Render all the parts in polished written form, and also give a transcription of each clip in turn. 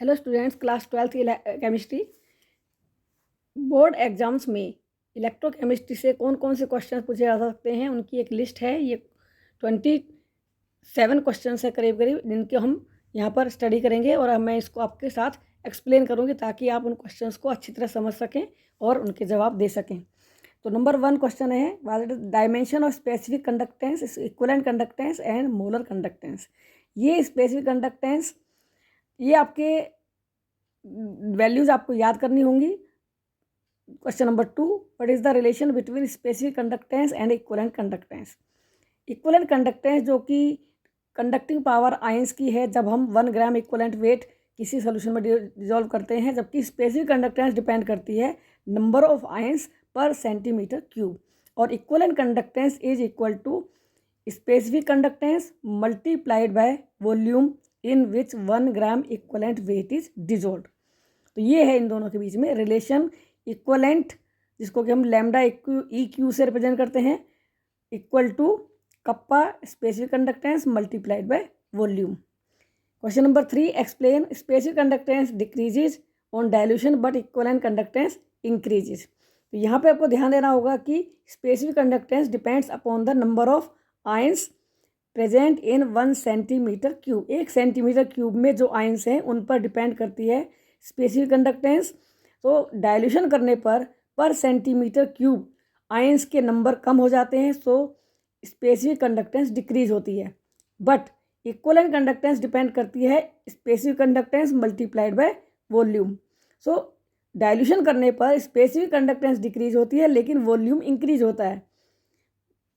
Hello students, class 12th chemistry board exams में electrochemistry से कौन कौन से क्वेश्चन पूछे जा सकते हैं उनकी एक लिस्ट है। ये 27 क्वेश्चन है करीब करीब, जिनके हम यहाँ पर स्टडी करेंगे और अब मैं इसको आपके साथ एक्सप्लेन करूँगी ताकि आप उन क्वेश्चंस को अच्छी तरह समझ सकें और उनके जवाब दे सकें। तो नंबर 1 क्वेश्चन है, dimension of specific conductance, equivalent conductance and molar conductance. ये स्पेसिफिक कंडक्टेंस, ये आपके वैल्यूज़ आपको याद करनी होंगी। Question number 2, what is the relation between specific conductance and equivalent conductance. Equivalent conductance जो कि कंडक्टिंग पावर आयंस की है जब हम 1 ग्राम इक्विवेलेंट वेट किसी सोल्यूशन में डिजोल्व करते हैं, जबकि स्पेसिफिक कंडक्टेंस डिपेंड करती है नंबर ऑफ आयंस पर सेंटीमीटर क्यूब। और equivalent conductance is equal to specific conductance multiplied by volume in which 1 gram equivalent weight is dissolve. तो ये है इन दोनों के बीच में रिलेशन। इक्विवेलेंट, जिसको कि हम लैम्डा ई क्यू से रिप्रेजेंट करते हैं, equal to kappa specific conductance multiplied by volume. Question number 3, explain specific conductance decreases on dilution but equivalent conductance increases. तो यहाँ पे आपको ध्यान देना होगा कि specific conductance depends upon the number of ions present in 1 centimetre cube. 1 centimetre cube में जो आयंस हैं उन पर डिपेंड करती है स्पेसिफिक कंडक्टेंस। तो डायल्यूशन करने पर सेंटीमीटर क्यूब आयंस के नंबर कम हो जाते हैं, सो स्पेसिफिक कंडक्टेंस डिक्रीज होती है। बट इक्विवेलेंट कंडक्टेंस डिपेंड करती है specific conductance multiplied by volume. So dilution करने पर स्पेसिफिक कंडक्टेंस डिक्रीज होती है लेकिन वॉल्यूम इंक्रीज होता है।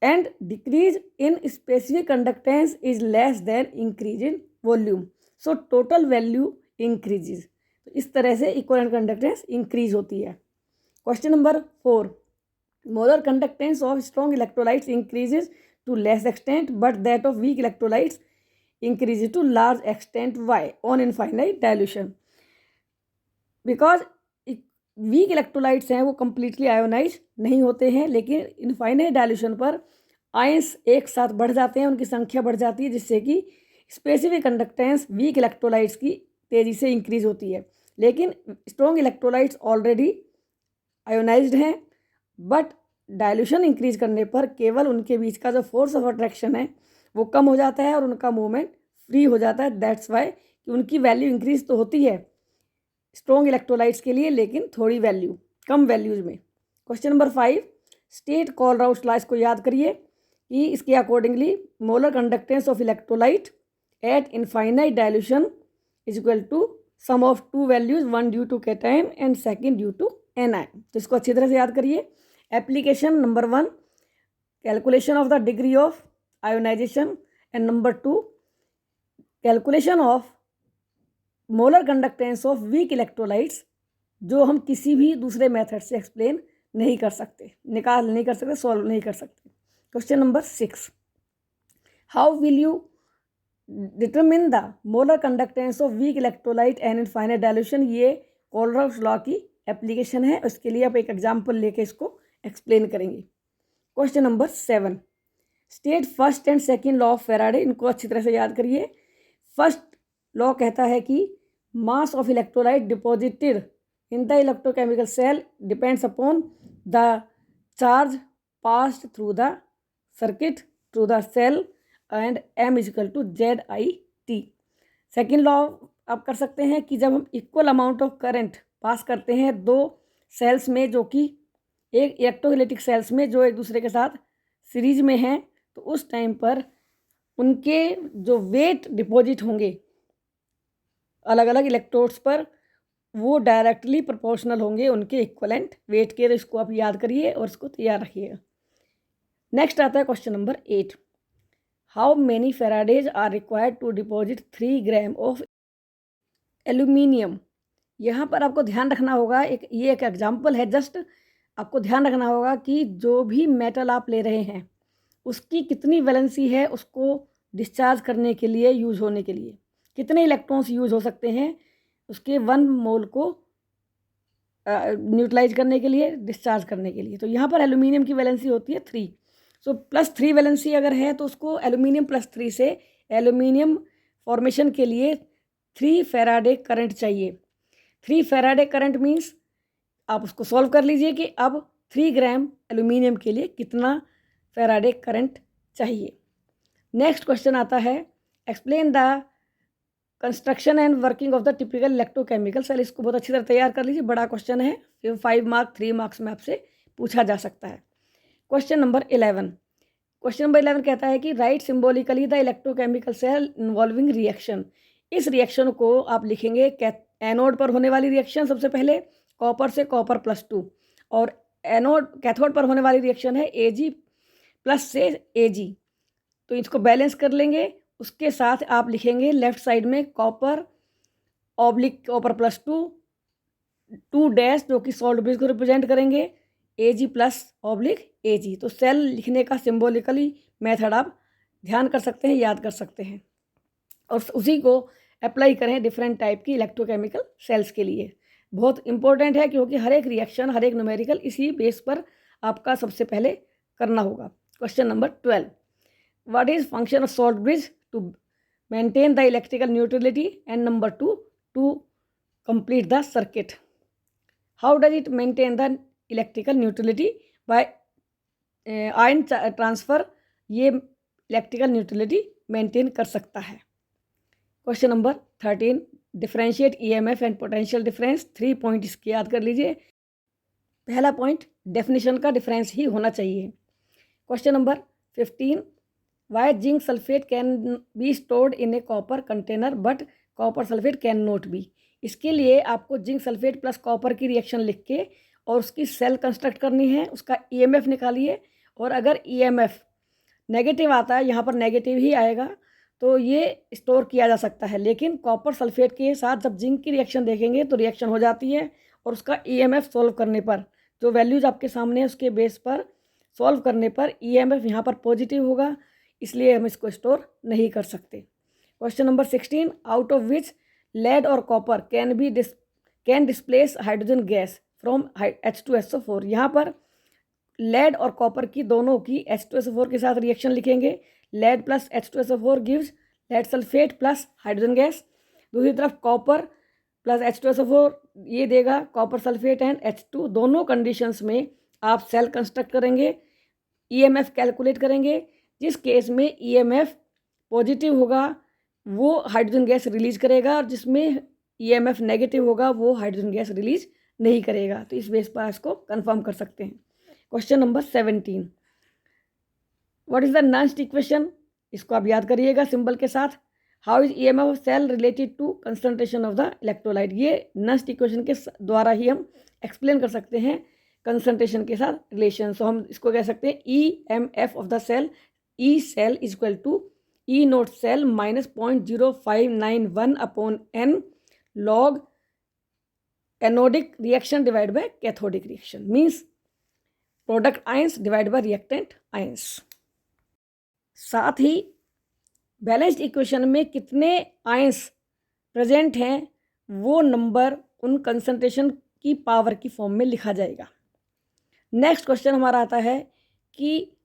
And decrease in specific conductance is less than increase in volume, so total value increases. तो इस तरह से इक्विवेलेंट कंडक्टेंस इंक्रीज होती है। Question number 4, molar conductance of strong electrolytes increases to less extent but that of weak electrolytes increases to large extent why on infinite dilution. Because weak electrolytes हैं वो completely ionise नहीं होते हैं, लेकिन infinite dilution पर ions एक साथ बढ़ जाते हैं, उनकी संख्या बढ़ जाती है, जिससे कि स्पेसिफिक कंडक्टेंस वीक इलेक्ट्रोलाइट्स की तेज़ी से इंक्रीज होती है। लेकिन स्ट्रॉन्ग इलेक्ट्रोलाइट्स ऑलरेडी आयोनाइज्ड हैं, बट डायल्यूशन इंक्रीज करने पर केवल उनके बीच का जो फोर्स ऑफ अट्रैक्शन है वो कम हो जाता है और उनका मूवमेंट फ्री हो जाता है। दैट्स वाई कि उनकी वैल्यू इंक्रीज तो होती है स्ट्रॉन्ग इलेक्ट्रोलाइट्स के लिए, लेकिन थोड़ी वैल्यू कम वैल्यूज में। Question number 5, state Kohlrausch's law, इसको याद करिए कि इसके accordingly molar conductance of electrolyte at infinite dilution is equal to sum of 2 values, 1 due to cation and second due to anion. तो इसको अच्छी तरह से याद करिए। Application number 1, calculation of the degree of ionisation, and number 2, calculation of molar conductance of weak electrolytes, जो हम किसी भी दूसरे मेथड से एक्सप्लेन नहीं कर सकते, निकाल नहीं कर सकते, सॉल्व नहीं कर सकते। Question number 6, how will you determine the molar conductance of weak electrolyte and infinite dilution. ये कोलराउट्स लॉ की एप्लीकेशन है, उसके लिए आप एक एग्जाम्पल लेके इसको एक्सप्लेन करेंगे। Question number 7, state first and second law of Faraday. इनको अच्छी तरह से याद करिए। फर्स्ट लॉ कहता है कि mass of electrolyte deposited in the electrochemical cell depends upon the charge passed through the circuit through the cell and m is equal to ZIT। Second law आप कर सकते हैं कि जब हम equal amount of current pass करते हैं 2 sales में, जो कि एक इलेक्ट्रोलाइटिक सेल्स में जो एक दूसरे के साथ सीरीज में हैं, तो उस टाइम पर उनके जो वेट डिपॉजिट होंगे अलग अलग इलेक्ट्रोड्स पर, वो डायरेक्टली प्रोपोर्शनल होंगे उनके इक्वलेंट वेट के। इसको आप याद करिए और इसको तैयार रखिएगा। नेक्स्ट आता है question number 8, how many faradays are required to deposit 3 gram of aluminium. यहाँ पर आपको ध्यान रखना होगा, ये एक एग्जाम्पल है, जस्ट आपको ध्यान रखना होगा कि जो भी मेटल आप ले रहे हैं उसकी कितनी वैलेंसी है, उसको डिस्चार्ज करने के लिए, यूज होने के लिए कितने इलेक्ट्रॉन्स यूज हो सकते हैं उसके 1 मोल को न्यूट्रलाइज करने के लिए, डिस्चार्ज करने के लिए। तो यहाँ पर एल्यूमिनियम की वैलेंसी होती है 3, सो +3 वैलेंसी अगर है तो उसको एल्यूमिनियम +3 से एल्यूमिनियम फॉर्मेशन के लिए 3 फैराडे करंट चाहिए। 3 फैराडे करंट मीन्स आप उसको सॉल्व कर लीजिए कि अब 3 ग्राम एल्यूमिनियम के लिए कितना फैराडे करंट चाहिए। नेक्स्ट क्वेश्चन आता है, explain the construction and working of the typical electrochemical cell. इसको बहुत अच्छी तरह तैयार कर लीजिए, बड़ा क्वेश्चन है, 5 मार्क 3 मार्क्स में आपसे पूछा जा सकता है। क्वेश्चन नंबर 11 कहता है कि write symbolically the electrochemical cell involving reaction. इस रिएक्शन को आप लिखेंगे एनोड पर होने वाली रिएक्शन, सबसे पहले कॉपर से कॉपर +2, और कैथोड पर होने वाली रिएक्शन है Ag+ से Ag। तो इसको बैलेंस कर लेंगे। उसके साथ आप लिखेंगे लेफ्ट साइड में कॉपर ऑब्लिक कॉपर +2 डैश, जो कि सॉल्ट ब्रिज को रिप्रेजेंट करेंगे, Ag+Ag। तो सेल लिखने का सिंबॉलिकली मेथड आप ध्यान कर सकते हैं, याद कर सकते हैं, और उसी को अप्लाई करें डिफरेंट टाइप की इलेक्ट्रोकेमिकल सेल्स के लिए। बहुत इंपॉर्टेंट है, क्योंकि हर एक रिएक्शन, हर एक न्यूमेरिकल इसी बेस पर आपका सबसे पहले करना होगा। Question number 12, what is function of salt bridge to maintain the electrical neutrality, and number 2 to complete the circuit. How does it maintain the electrical neutrality? By ion transfer ये electrical neutrality maintain कर सकता है। Question number 13, differentiate EMF and potential difference. 3 point इसके याद कर लीजिए। पहला point, definition का डिफरेंस ही होना चाहिए। Question number 15, why zinc sulphate can be stored in A copper container but copper sulphate can not be. इसके लिए आपको जिंक सल्फेट प्लस कॉपर की रिएक्शन लिख के और उसकी सेल कंस्ट्रक्ट करनी है, उसका ईएमएफ निकालिए, और अगर ईएमएफ नेगेटिव आता है, यहाँ पर नेगेटिव ही आएगा, तो ये स्टोर किया जा सकता है। लेकिन कॉपर सल्फेट के साथ जब जिंक की रिएक्शन देखेंगे तो रिएक्शन हो जाती है, और उसका ईएमएफ सॉल्व करने पर, जो वैल्यूज़ आपके सामने है उसके बेस पर सॉल्व करने पर ईएमएफ यहाँ पर पॉजिटिव होगा, इसलिए हम इसको स्टोर नहीं कर सकते। Question number 16, out of which lead or copper can displace hydrogen gas from H2SO4। यहाँ पर लेड और कॉपर की दोनों की H2SO4 के साथ रिएक्शन लिखेंगे। Lead plus H2SO4 gives lead sulphate plus hydrogen gas. दूसरी तरफ कॉपर प्लस H2SO4 ये देगा कॉपर सल्फेट एंड H2। दोनों कंडीशंस में आप सेल कंस्ट्रक्ट करेंगे, ईएमएफ कैलकुलेट करेंगे। जिस केस में ईएमएफ पॉजिटिव होगा वो हाइड्रोजन गैस रिलीज करेगा, और जिसमें ईएमएफ नेगेटिव होगा वो हाइड्रोजन गैस रिलीज नहीं करेगा। तो इस बेस पर इसको कंफर्म कर सकते हैं। Question number 17, what is the Nernst equation? इसको आप याद करिएगा सिंबल के साथ। How is EMF of cell related to concentration of the electrolyte? ये नस्ट इक्वेशन के द्वारा ही हम एक्सप्लेन कर सकते हैं कंसंट्रेशन के साथ रिलेशन। सो हम इसको कह सकते हैं EMF of the cell, E cell is equal to E nought cell minus 0.0591/n log anodic reaction divide by cathodic reaction, means product ions divide by reactant ions. साथ ही बैलेंस्ड इक्वेशन में कितने ions present हैं वो number उन concentration की power की form में लिखा जाएगा। नेक्स्ट क्वेश्चन हमारा आता है कि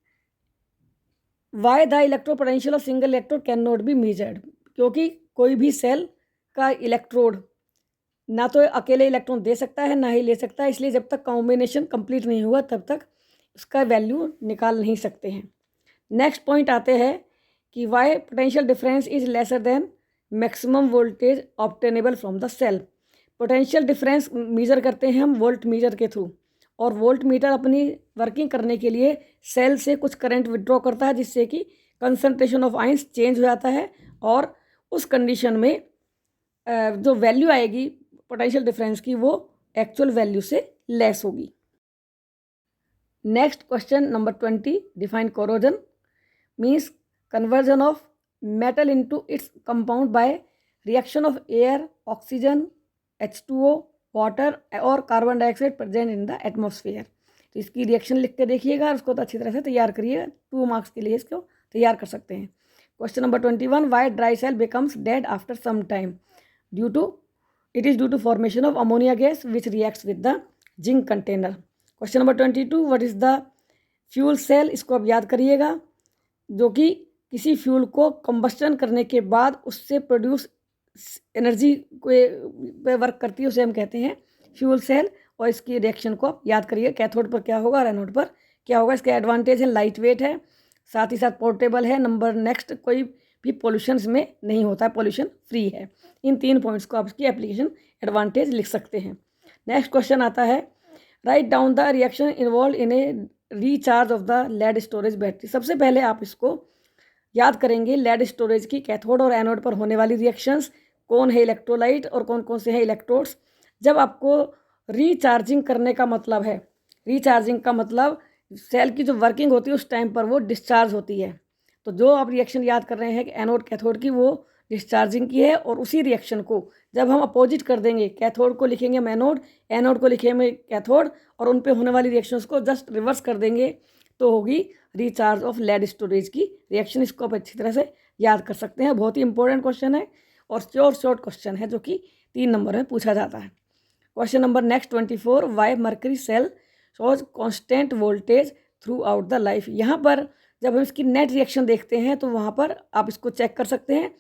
why the electro potential of single electrode can not be measured. क्योंकि कोई भी सेल का इलेक्ट्रोड ना तो अकेले इलेक्ट्रॉन दे सकता है ना ही ले सकता है, इसलिए जब तक कॉम्बिनेशन कंप्लीट नहीं हुआ तब तक उसका वैल्यू निकाल नहीं सकते हैं। नेक्स्ट पॉइंट आते हैं कि why potential difference is lesser than maximum voltage obtainable from the cell. Potential difference measure करते हैं हम वोल्ट मीटर के थ्रू, और वोल्ट मीटर अपनी वर्किंग करने के लिए सेल से कुछ करंट विड्रॉ करता है, जिससे कि कंसंट्रेशन ऑफ आयंस चेंज हो जाता है, और उस कंडीशन में जो वैल्यू आएगी पोटेंशियल डिफरेंस की वो एक्चुअल वैल्यू से लेस होगी। Next question number 20, define corrosion. Means conversion of metal into its compound by reaction of air, oxygen, H2O, water और carbon dioxide present in the atmosphere. तो इसकी reaction लिख के देखिएगा, उसको तो अच्छी तरह से तैयार करिए, 2 मार्क्स के लिए इसको तैयार कर सकते हैं। Question number 21, why dry cell becomes dead after some time? It is due to formation of ammonia gas which reacts with the zinc container. Question number 22, what is the fuel cell? इसको आप याद करिएगा, जो कि किसी fuel को combustion करने के बाद उससे प्रोड्यूस एनर्जी पे वर्क करती है उसे हम कहते हैं फ्यूल सेल। और इसकी रिएक्शन को आप याद करिए, कैथोड पर क्या होगा और एनोड पर क्या होगा। इसके एडवांटेज है लाइट वेट है, साथ ही साथ पोर्टेबल है। नंबर नेक्स्ट, कोई भी पोल्यूशन में नहीं होता है, पोल्यूशन फ्री है। इन 3 पॉइंट्स को आप इसकी एप्लीकेशन एडवांटेज लिख सकते हैं। नेक्स्ट क्वेश्चन आता है, write down the reaction involve in a recharge of the lead storage battery. सबसे पहले आप इसको याद करेंगे, लेड स्टोरेज की कैथोड और एनोड पर होने वाली रिएक्शंस, कौन है इलेक्ट्रोलाइट और कौन कौन से हैं इलेक्ट्रोड्स। जब आपको रिचार्जिंग करने का मतलब है, रिचार्जिंग का मतलब सेल की जो वर्किंग होती है उस टाइम पर वो डिस्चार्ज होती है। तो जो आप रिएक्शन याद कर रहे हैं कि एनोड कैथोड की, वो डिस्चार्जिंग की है। और उसी रिएक्शन को जब हम अपोजिट कर देंगे, कैथोड को लिखेंगे हम एनोड, एनोड को लिखेंगे कैथोड, और उन पे होने वाली रिएक्शंस को जस्ट रिवर्स कर देंगे, तो होगी रिचार्ज ऑफ लेड स्टोरेज की रिएक्शन। इसको आप अच्छी तरह से याद कर सकते हैं। बहुत ही इंपॉर्टेंट क्वेश्चन है और शॉर्ट क्वेश्चन है जो कि 3 नंबर में पूछा जाता है। Question number next 24, why mercury cell shows constant voltage throughout the life. यहाँ पर जब हम इसकी नेट रिएक्शन देखते हैं तो वहाँ पर आप इसको चेक कर सकते हैं।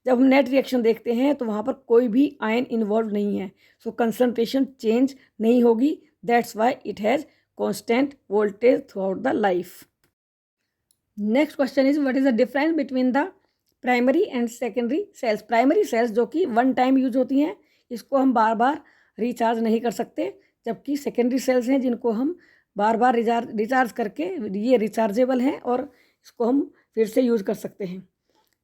जब हम नेट रिएक्शन देखते हैं तो वहाँ पर कोई भी आयन इन्वॉल्व नहीं है, सो कंसंट्रेशन चेंज नहीं होगी। That's why it has constant voltage throughout the life. Next question is, what is the difference between the primary and secondary cells. Primary cells जो कि 1 टाइम यूज होती हैं, इसको हम बार बार रिचार्ज नहीं कर सकते, जबकि सेकेंडरी सेल्स हैं जिनको हम बार बार रिचार्ज करके, ये रिचार्जेबल हैं और इसको हम फिर से यूज कर सकते हैं।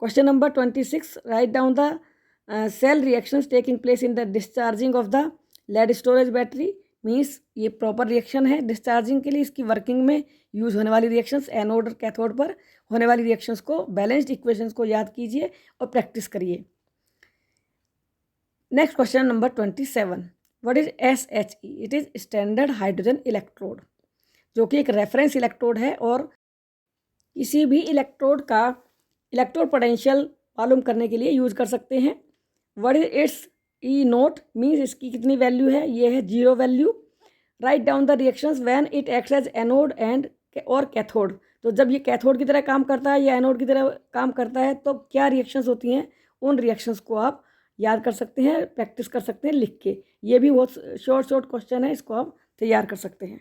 Question number 26, write down the cell reactions taking place in the discharging of the lead storage battery. Means ये प्रॉपर रिएक्शन है डिस्चार्जिंग के लिए। इसकी वर्किंग में यूज होने वाली रिएक्शंस, एनोड और कैथोड पर होने वाली रिएक्शंस को, बैलेंस्ड इक्वेशंस को याद कीजिए और प्रैक्टिस करिए। Next question number 27, what is SHE। It is standard hydrogen electrode, जो कि एक रेफरेंस इलेक्ट्रोड है और किसी भी इलेक्ट्रोड का इलेक्ट्रोड पोटेंशियल मालूम करने के लिए यूज कर सकते हैं। What is it's E0, means इसकी कितनी वैल्यू है, ये है 0 value. Write down the reactions when it acts as anode and और कैथोड। तो जब ये कैथोड की तरह काम करता है या एनोड की तरह काम करता है तो क्या रिएक्शंस होती हैं, उन रिएक्शंस को आप याद कर सकते हैं, प्रैक्टिस कर सकते हैं लिख के। ये भी बहुत शॉर्ट क्वेश्चन है, इसको आप तैयार कर सकते हैं।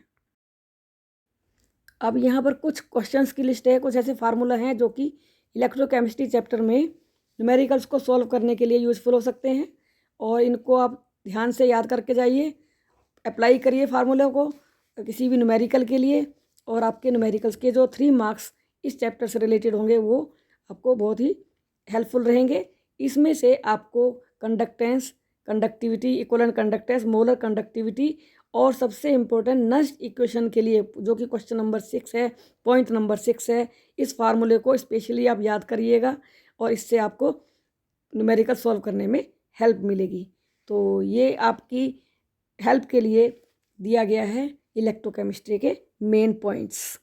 अब यहाँ पर कुछ क्वेश्चंस की लिस्ट है, कुछ ऐसे फार्मूला हैं जो कि इलेक्ट्रोकेमिस्ट्री चैप्टर में न्यूमेरिकल्स को सॉल्व करने के लिए यूज़फुल हो सकते हैं, और इनको आप ध्यान से याद करके जाइए, अप्लाई करिए फार्मूले को किसी भी न्यूमेरिकल के लिए, और आपके न्यूमेरिकल्स के जो 3 मार्क्स इस चैप्टर से रिलेटेड होंगे वो आपको बहुत ही हेल्पफुल रहेंगे। इसमें से आपको conductance, conductivity, equivalent conductance, molar conductivity, और सबसे इम्पोर्टेंट नस्ट इक्वेशन के लिए जो कि क्वेश्चन नंबर 6 है, पॉइंट नंबर 6 है, इस फार्मूले को स्पेशली आप याद करिएगा और इससे आपको न्यूमेरिकल सॉल्व करने में हेल्प मिलेगी। तो ये आपकी हेल्प के लिए दिया गया है इलेक्ट्रोकेमिस्ट्री के मेन पॉइंट्स।